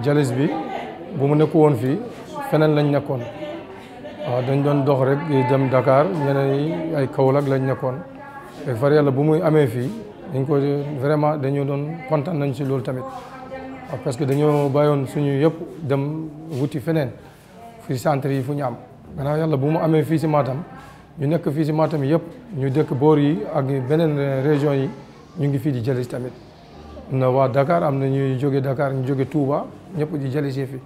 jalis bi bu mu nekku woon fii feneen lañ nekkoon waaw dañ doon dox rek dem Dakar ñeneen yi ay Kaolack lañ nekkoon te far yàlla bu muy amee fii dañ ko vraiment dañoo doon kontaan nañ si loolu tamit waaw parce que dañoo bàyyoon suñu yëpp dem wuti feneen fii centre yi fu ñu am gannaaw yàlla bu mu amee fii si Matam ñu nekk fii si Matam yëpp ñu dëkk boor yi ak beneen région yi ñu ngi fii di jalis tamit am na waa Dakar am na ñuy jóge Dakar ñu jóge Touba ñëpp di jalisee fi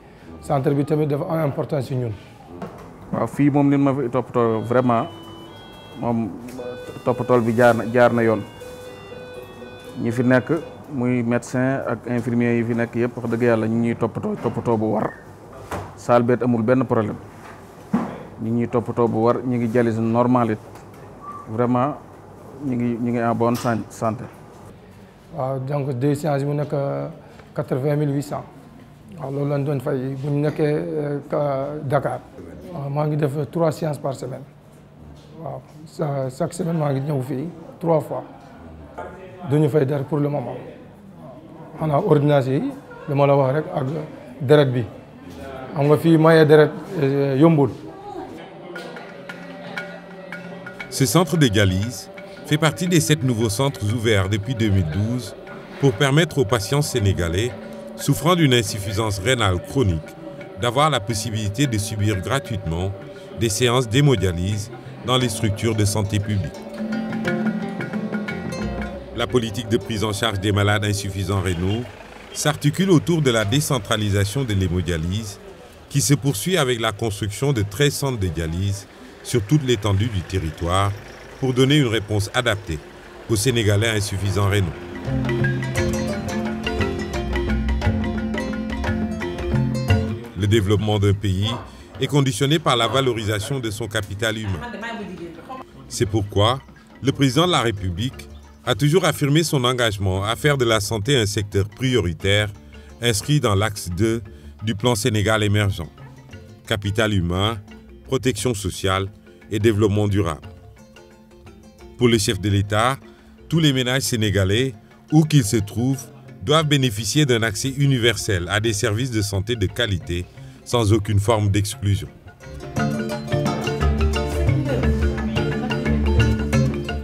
centre bi tamit dafa am importance si ñun. waaw fii moom nit ma fi toppatoo vraiment moom toppatool bi jaar na yoon ñi fi nekk muy médecin ak infirmier yi fi nekk yëpp wax dëgg yàlla ñu ñuy toppatoo bu war saal beet amul benn problème ñu ñuy toppatoo bu war ñu ngi jalis normal it vraiment ñu ngi en bonne santé. waaw donc 2 séances mu nekk 80 800 waaw loolu lañ doon fay bu ñu nekkee Dakar. waaw maa ngi def 3 séances par semaine waaw chaque semaine maa ngi ñëw fii 3 fois duñu fay dara pour le moment xanaa ordonnance yi dama la wax rek ak deret bi xam nga fii maye deret yombul. Ce centre de dialyse fait partie des 7 nouveaux centres ouverts depuis 2012 pour permettre aux patients sénégalais souffrant d'une insuffisance rénale chronique d'avoir la possibilité de subir gratuitement des séances d'hémodialyse dans les structures de santé publique. La politique de prise en charge des malades insuffisants rénaux s'articule autour de la décentralisation de l'hémodialyse qui se poursuit avec la construction de 13 centres de dialyse sur toute l'étendue du territoire pour donner une réponse adaptée aux Sénégalais insuffisants rénaux. Le développement d'un pays est conditionné par la valorisation de son capital humain. C'est pourquoi le président de la République a toujours affirmé son engagement à faire de la santé un secteur prioritaire inscrit dans l'axe 2 du plan Sénégal émergent. Capital humain, protection sociale et développement durable. Pour le chef de l'État, tous les ménages sénégalais, où qu'ils se trouvent, doivent bénéficier d'un accès universel à des services de santé de qualité sans aucune forme d'exclusion.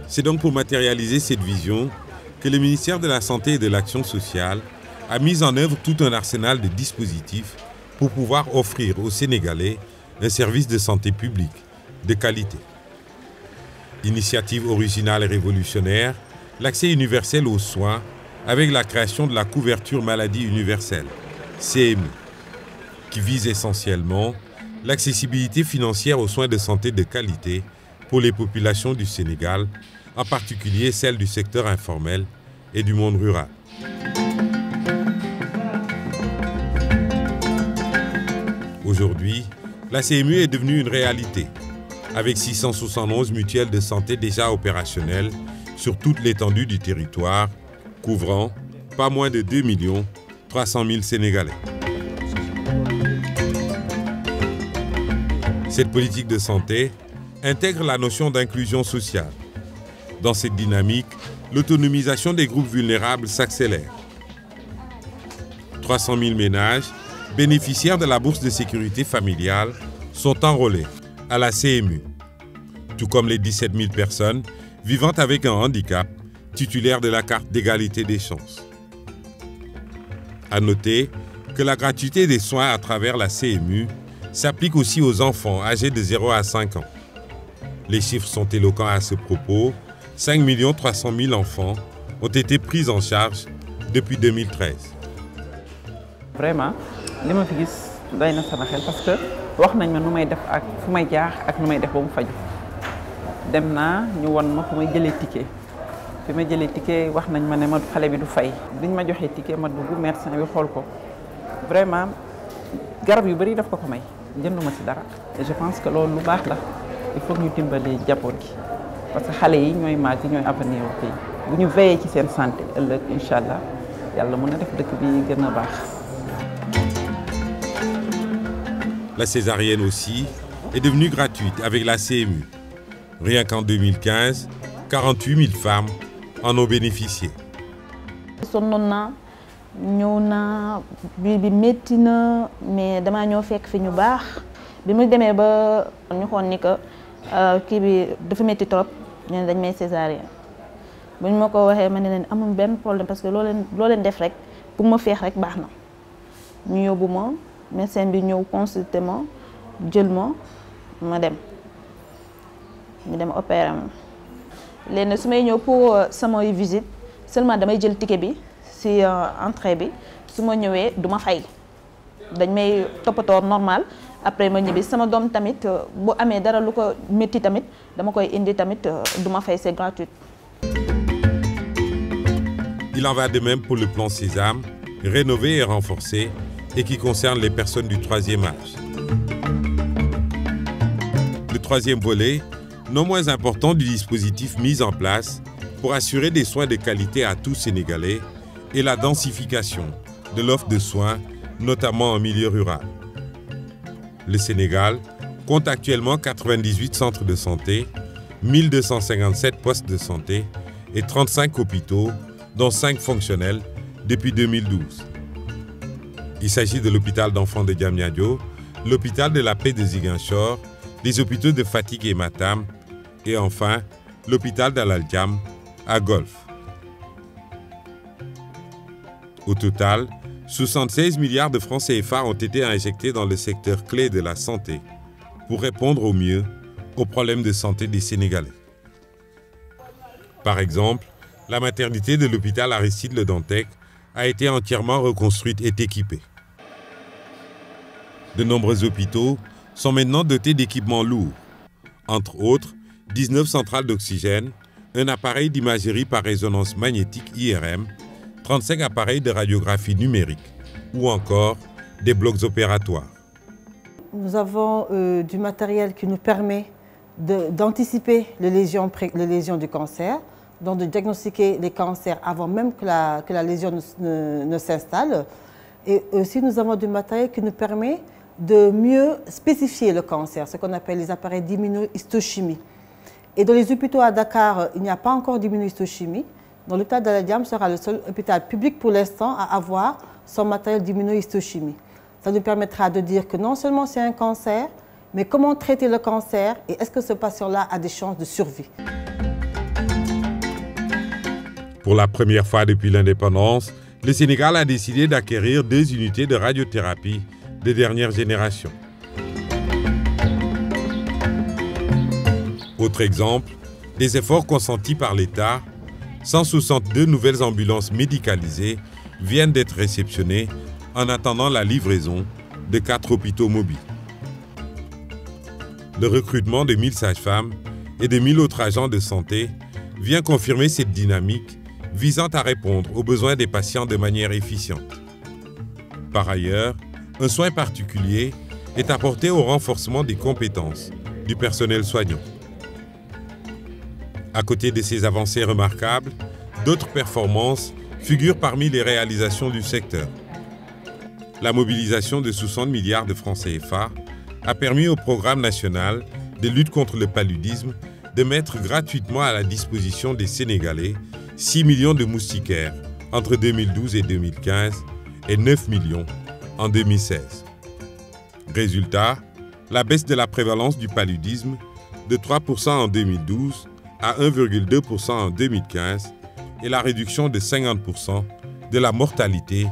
C'est donc pour matérialiser cette vision que le ministère de la Santé et de l'Action sociale a mis en œuvre tout un arsenal de dispositifs pour pouvoir offrir aux Sénégalais un service de santé publique de qualité. Initiative originale et révolutionnaire, l'accès universel aux soins avec la création de la couverture maladie universelle, CMU, qui vise essentiellement l'accessibilité financière aux soins de santé de qualité pour les populations du Sénégal, en particulier celles du secteur informel et du monde rural. Aujourd'hui, la CMU est devenue une réalité, avec 671 mutuelles de santé déjà opérationnelles sur toute l'étendue du territoire, couvrant pas moins de 2 300 000 Sénégalais. Cette politique de santé intègre la notion d'inclusion sociale. Dans cette dynamique, l'autonomisation des groupes vulnérables s'accélère. 300 000 ménages bénéficiaires de la bourse de sécurité familiale sont enrôlés à la CMU, tout comme les 17 000 personnes vivant avec un handicap titulaires de la carte d'égalité des chances. À noter que la gratuité des soins à travers la CMU s'applique aussi aux enfants âgés de 0 à 5 ans. Les chiffres sont éloquents à ce propos. 5 300 000 enfants ont été pris en charge depuis 2013. Vraiment, li ma fi gis doy na sama xel parce que wax nañ ma nu may def ak fu may jaar ak nu may def ba mu faju dem naa ñu won ma fu may jëlee ticket fi ma jëlee ticket wax nañ ma ne ma xale bi du fay biñ ma joxee ticket ma dugg médecin bi xool ko vraiment garab yu bëri daf ko may jënduma ci dara et je pense que loolu lu baax la il faut ñu dimbali njaboot gi parce que xale yi ñooy màgg ñooy avenir wu pays bu ñu veillé ci seen santé ëllëg incha allah yàlla mën na def dëkk bi gën a baax. La césarienne aussi est devenue gratuite avec la CMU. Rien qu'en 2015, 48 000 femmes en ont bénéficié. sonnoon naa ñëw naa biir bi métti na mais damaa ñëw fekk fi ñu baax bi mu demee ba ñu xoon ni que kii bi dafa métti trop ñu ne dañ may césarienne bu ñu ma ko waxee ma ne leen amul benn problème parce que loo leen def rek pour ma feex rek baax na ñu yóbbu ma médecin bi ñëw consulter ma jël ma dem ñu dem opérer ma léegi su may ñëw pour samay visite seulement damay jël ticket bi si entrée bi su ma ñëwee du ma fay dañ may toppatoo normal après ma ñibbi sama doom tamit bu amee dara lu ko métti tamit dama koy indi tamit du ma fay c'est gratuit. Il en va de même pour le plan Sésame, rénové et renforcé, et qui concerne les personnes du troisième âge. Le troisième volet, non moins important du dispositif mis en place pour assurer des soins de qualité à tous Sénégalais, et la densification de l'offre de soins, notamment en milieu rural. Le Sénégal compte actuellement 98 centres de santé, 1257 postes de santé et 35 hôpitaux, dont 5 fonctionnels depuis 2012. Il s'agit de l'hôpital d'enfants de Diamniadio, l'hôpital de la Paix de Ziguinchor, les hôpitaux de Fatick et Matam, et enfin l'hôpital d'Al Diam à Golf. Au total, 76 milliards de francs CFA ont été injectés dans le secteur clé de la santé pour répondre au mieux aux problèmes de santé des Sénégalais. Par exemple, la maternité de l'hôpital Aristide Le Dantec a été entièrement reconstruite et équipée. De nombreux hôpitaux sont maintenant dotés d'équipements lourds, entre autres 19 centrales d'oxygène, un appareil d'imagerie par résonance magnétique IRM, 35 appareils de radiographie numérique ou encore des blocs opératoires. Nous avons du matériel qui nous permet d'anticiper les lésions du cancer, donc de diagnostiquer les cancers avant même que la lésion ne s'installe. Et aussi nous avons du matériel qui nous permet de mieux spécifier le cancer, ce qu'on appelle les appareils d'immunohistochimie. Et dans les hôpitaux à Dakar, il n'y a pas encore d'immunohistochimie. Dans l'hôpital d'Al Diam sera le seul hôpital public pour l'instant à avoir son matériel d'immunohistochimie. Ça nous permettra de dire que non seulement c'est un cancer, mais comment traiter le cancer et est-ce que ce patient-là a des chances de survie. Pour la première fois depuis l'indépendance, le Sénégal a décidé d'acquérir 2 unités de radiothérapie de dernière génération. Autre exemple, des efforts consentis par l'État, 162 nouvelles ambulances médicalisées viennent d'être réceptionnées en attendant la livraison de 4 hôpitaux mobiles. Le recrutement de 1000 sages-femmes et de 1000 autres agents de santé vient confirmer cette dynamique visant à répondre aux besoins des patients de manière efficiente. Par ailleurs, un soin particulier est apporté au renforcement des compétences du personnel soignant. À côté de ces avancées remarquables, d'autres performances figurent parmi les réalisations du secteur. La mobilisation de 60 milliards de francs CFA a permis au programme national de lutte contre le paludisme de mettre gratuitement à la disposition des Sénégalais 6 millions de moustiquaires entre 2012 et 2015 et 9 millions en 2016. Résultat, la baisse de la prévalence du paludisme de 3% en 2012 à 1,2% en 2015 et la réduction de 50% de la mortalité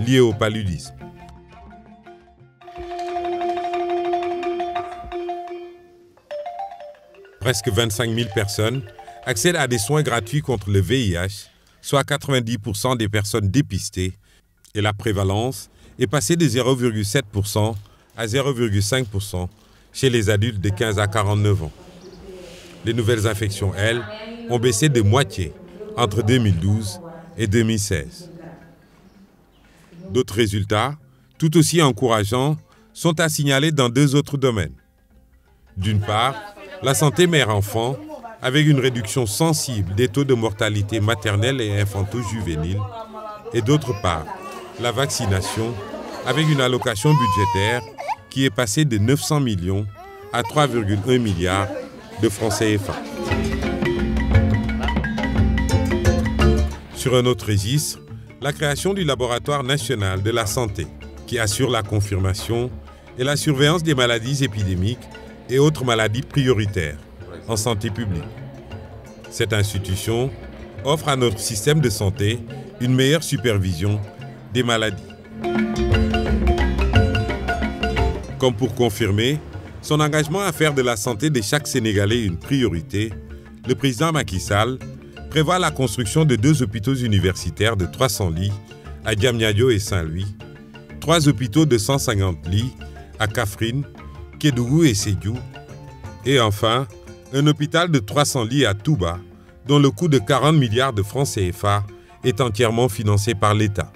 liée au paludisme. Presque 25 000 personnes accèdent à des soins gratuits contre le VIH, soit 90% des personnes dépistées, et la prévalence est passée de 0,7% à 0,5% chez les adultes de 15 à 49 ans. Les nouvelles infections, elles, ont baissé de moitié entre 2012 et 2016. D'autres résultats, tout aussi encourageants, sont à signaler dans 2 autres domaines. D'une part, la santé mère-enfant, avec une réduction sensible des taux de mortalité maternelle et infanto-juvénile, et d'autre part, la vaccination, avec une allocation budgétaire qui est passée de 900 millions à 3,1 milliards de francs CFA. Sur un autre registre, la création du laboratoire national de la santé qui assure la confirmation et la surveillance des maladies épidémiques et autres maladies prioritaires en santé publique. Cette institution offre à notre système de santé une meilleure supervision des maladies. Comme pour confirmer son engagement à faire de la santé de chaque Sénégalais une priorité, le président Macky Sall prévoit la construction de 2 hôpitaux universitaires de 300 lits à Diamniadio et Saint-Louis, 3 hôpitaux de 150 lits à Kaffrine, Kédougou et Sédhiou, et enfin un hôpital de 300 lits à Touba, dont le coût de 40 milliards de francs CFA est entièrement financé par l'État.